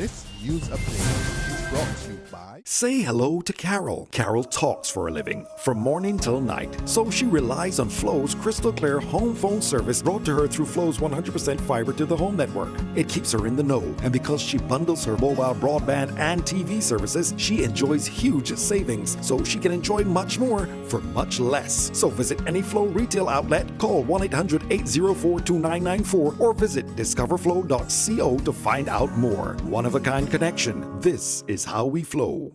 This news update is brought to you by... Say hello to Carol. Carol talks for a living, from morning till night. So she relies on Flo's crystal clear home phone service brought to her through Flo's 100% fiber to the home network. It keeps her in the know, and because she bundles her mobile broadband and TV services, she enjoys huge savings, so she can enjoy much more for much less. So visit any Flo retail outlet, call 1-800-804-2994, or visit discoverflow.co to find out more. One-of-a-kind connection. This is how we flow.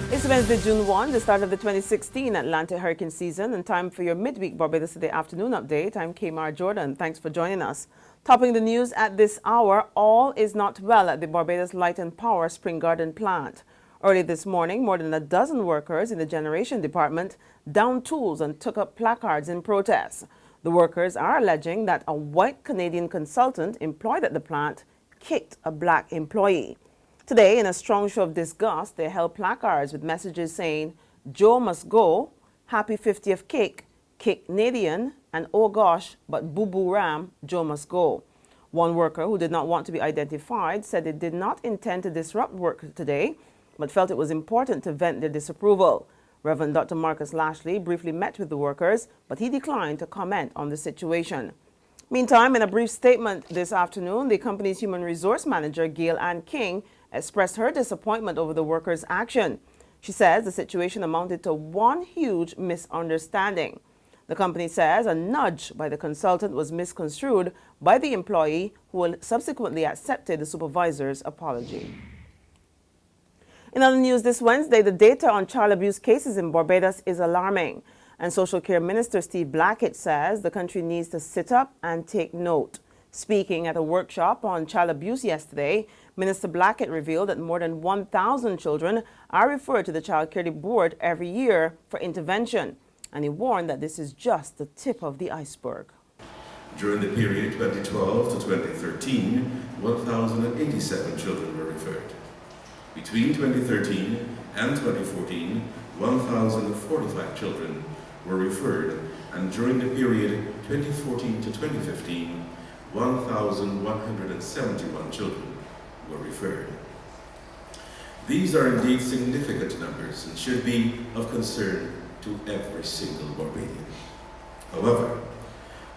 It's Wednesday, June 1, the start of the 2016 Atlantic hurricane season, and time for your midweek Barbados Today afternoon update. I'm Kmar Jordan. Thanks for joining us. Topping the news at this hour, all is not well at the Barbados Light and Power Spring Garden plant. Early this morning, more than a dozen workers in the generation department downed tools and took up placards in protest. The workers are alleging that a white Canadian consultant employed at the plant kicked a black employee. Today, in a strong show of disgust, they held placards with messages saying, "Joe must go," "Happy 50th Kick," "Kick Canadian," and "Oh gosh, but boo boo ram, Joe must go." One worker who did not want to be identified said they did not intend to disrupt work today, but felt it was important to vent their disapproval. Reverend Dr. Marcus Lashley briefly met with the workers, but he declined to comment on the situation. Meantime, in a brief statement this afternoon, the company's human resource manager, Gail Ann King, expressed her disappointment over the workers' action. She says the situation amounted to one huge misunderstanding. The company says a nudge by the consultant was misconstrued by the employee, who subsequently accepted the supervisor's apology. In other news this Wednesday, the data on child abuse cases in Barbados is alarming. And Social Care Minister Steve Blackett says the country needs to sit up and take note. Speaking at a workshop on child abuse yesterday, Minister Blackett revealed that more than 1,000 children are referred to the Child Care Board every year for intervention. And he warned that this is just the tip of the iceberg. During the period 2012 to 2013, 1,087 children were referred. Between 2013 and 2014, 1,045 children were referred, and during the period 2014 to 2015, 1,171 children were referred. These are indeed significant numbers and should be of concern to every single Barbadian. However,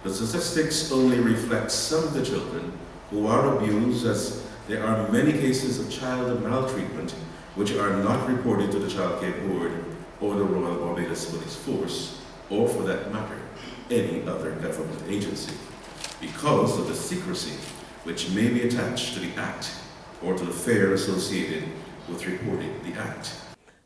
the statistics only reflect some of the children who are abused, as there are many cases of child maltreatment which are not reported to the Child Care Board or the Royal Barbados Police Force, or for that matter, any other government agency, because of the secrecy which may be attached to the Act or to the fare associated with reporting the Act.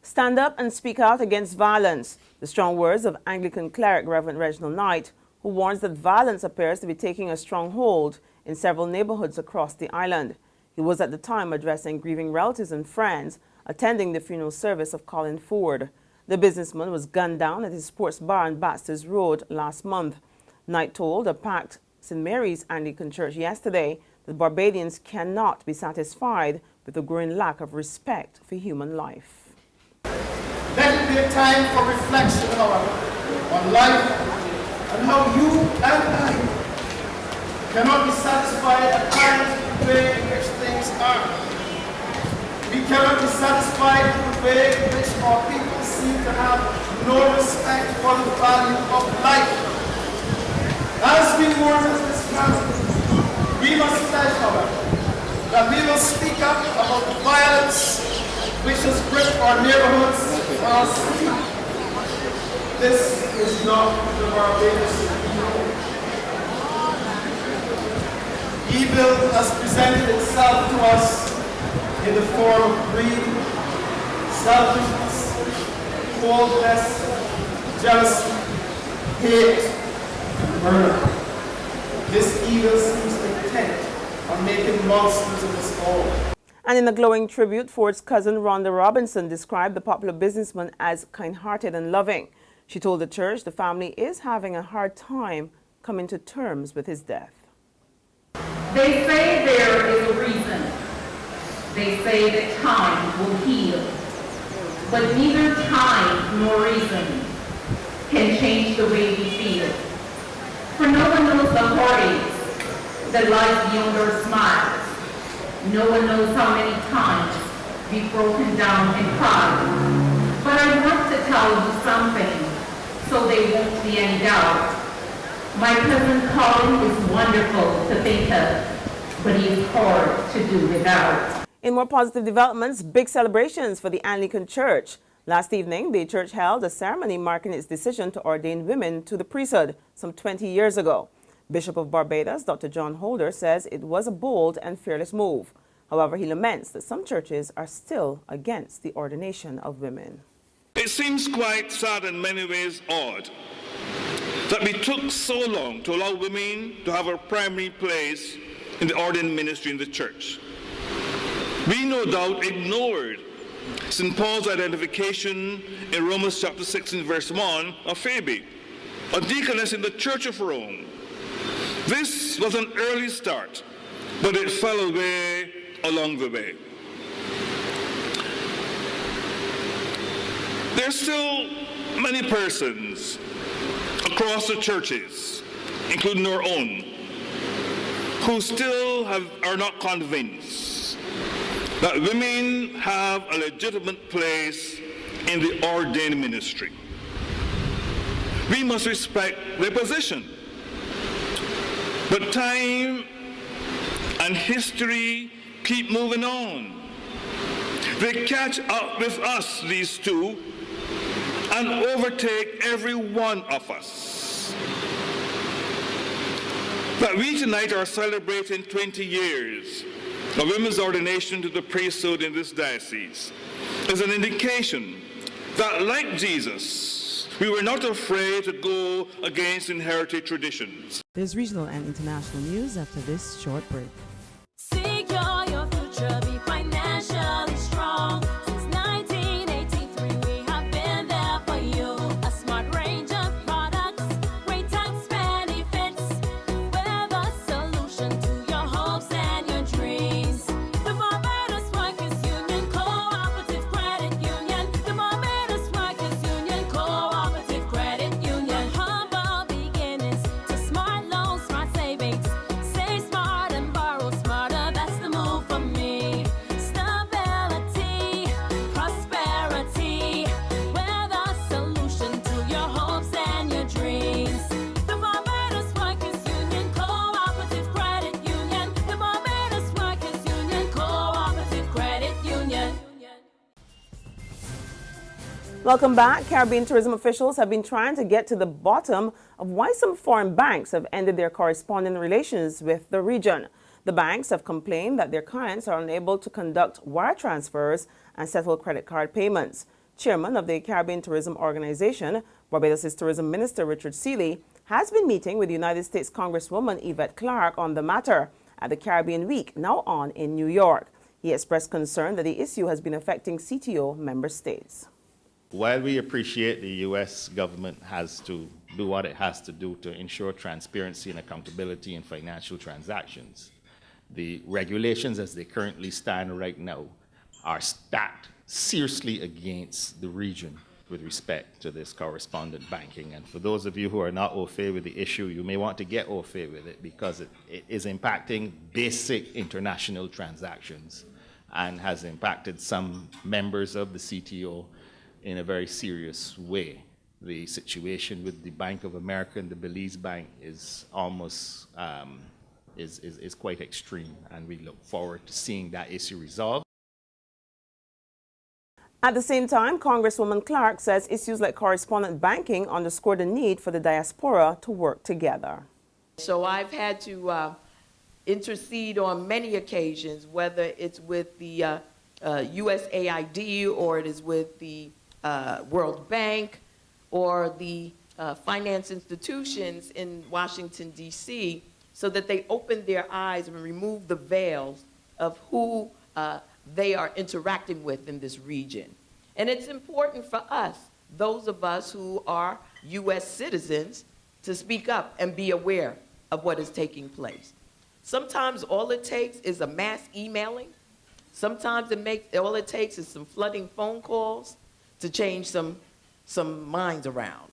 Stand up and speak out against violence. The strong words of Anglican cleric Reverend Reginald Knight, who warns that violence appears to be taking a strong hold in several neighborhoods across the island. He was at the time addressing grieving relatives and friends attending the funeral service of Colin Ford. The businessman was gunned down at his sports bar on Baxter's Road last month. Knight told a packed St. Mary's Anglican Church yesterday that Barbadians cannot be satisfied with the growing lack of respect for human life. Let it be a time for reflection, however, on life and how you and I cannot be satisfied at times with the way in which things are. We cannot be satisfied with the way in which our people seem to have no respect for the value of life. As we mourn this family, we must pledge, however, that we will speak up about the violence which has gripped our neighborhoods, our city. This is not the Barbados we know. Evil has presented itself to us in the form of greed, selfishness, coldness, jealousy, hate, and murder. This evil seems intent on making monsters of us all. And in a glowing tribute, Ford's cousin Rhonda Robinson described the popular businessman as kind-hearted and loving. She told the church the family is having a hard time coming to terms with his death. They say there is a reason. They say that time will heal. But neither time nor reason can change the way we feel. For no one knows the heartaches, that lies beyond our smiles. No one knows how many times we've broken down and cried. But I want to tell you something, so there won't be any doubt. My cousin Colin is wonderful to think of, but he is hard to do without. In more positive developments, big celebrations for the Anglican Church. Last evening, the church held a ceremony marking its decision to ordain women to the priesthood some 20 years ago. Bishop of Barbados, Dr. John Holder, says it was a bold and fearless move. However, he laments that some churches are still against the ordination of women. It seems quite sad and in many ways odd that we took so long to allow women to have a primary place in the ordained ministry in the church. We no doubt ignored St. Paul's identification in Romans chapter 16, verse 1 of Phoebe, a deaconess in the Church of Rome. This was an early start, but it fell away along the way. There are still many persons across the churches, including our own, who still are not convinced that women have a legitimate place in the ordained ministry. We must respect their position. But time and history keep moving on. They catch up with us, these two, and overtake every one of us. That we tonight are celebrating 20 years of women's ordination to the priesthood in this diocese is an indication that, like Jesus, we were not afraid to go against inherited traditions. There's regional and international news after this short break. Secure your future, be financially strong. Since 1983, we have been there for you. A smart range of products, great tax benefits. We're the solution to your hopes and your dreams. The Barbados Workers Union Cooperative Credit Union. The Barbados Workers Union Cooperative Credit Union. Humble beginnings to smart loans, smart savings. Save smart and borrow smarter. That's the move for me. Stability, prosperity. We're the solution to your hopes and your dreams. The Barbados Workers Union Cooperative Credit Union. The Barbados Workers Union Cooperative Credit Union. Welcome back. Caribbean tourism officials have been trying to get to the bottom of why some foreign banks have ended their corresponding relations with the region. The banks have complained that their clients are unable to conduct wire transfers and settle credit card payments. Chairman of the Caribbean Tourism Organization, Barbados' Tourism Minister Richard Seeley, has been meeting with United States Congresswoman Yvette Clarke on the matter at the Caribbean Week, now on in New York. He expressed concern that the issue has been affecting CTO member states. While we appreciate the U.S. government has to do what it has to do to ensure transparency and accountability in financial transactions, the regulations as they currently stand right now are stacked seriously against the region with respect to this correspondent banking. And for those of you who are not au fait with the issue, you may want to get au fait with it because it is impacting basic international transactions and has impacted some members of the CTO in a very serious way. The situation with the Bank of America and the Belize Bank is almost is quite extreme, and we look forward to seeing that issue resolved. At the same time, Congresswoman Clarke says issues like correspondent banking underscore the need for the diaspora to work together. So I've had to intercede on many occasions, whether it's with the USAID or it is with the World Bank or the finance institutions in Washington, D.C., so that they open their eyes and remove the veils of who they are interacting with in this region. And it's important for us, those of us who are U.S. citizens, to speak up and be aware of what is taking place. Sometimes all it takes is a mass emailing. Sometimes all it takes is some flooding phone calls to change some minds around.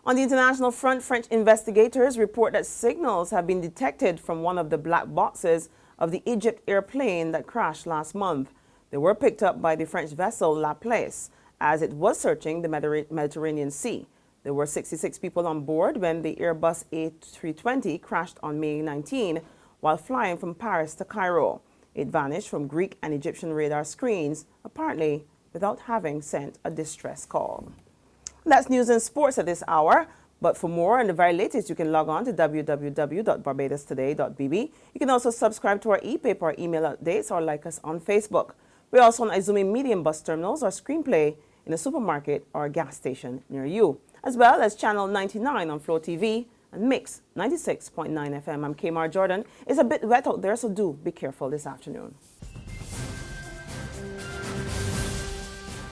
On the international front, French investigators report that signals have been detected from one of the black boxes of the Egypt airplane that crashed last month. They were picked up by the French vessel La Place as it was searching the Mediterranean Sea. There were 66 people on board when the Airbus A320 crashed on May 19 while flying from Paris to Cairo. It vanished from Greek and Egyptian radar screens, apparently without having sent a distress call. That's news and sports at this hour. But for more and the very latest, you can log on to www.barbadostoday.bb. You can also subscribe to our e-paper or email updates or like us on Facebook. We're also on Izumi Medium bus terminals or screenplay in a supermarket or a gas station near you, as well as Channel 99 on Flow TV and Mix 96.9 FM. I'm Kmar Jordan. It's a bit wet out there, so do be careful this afternoon.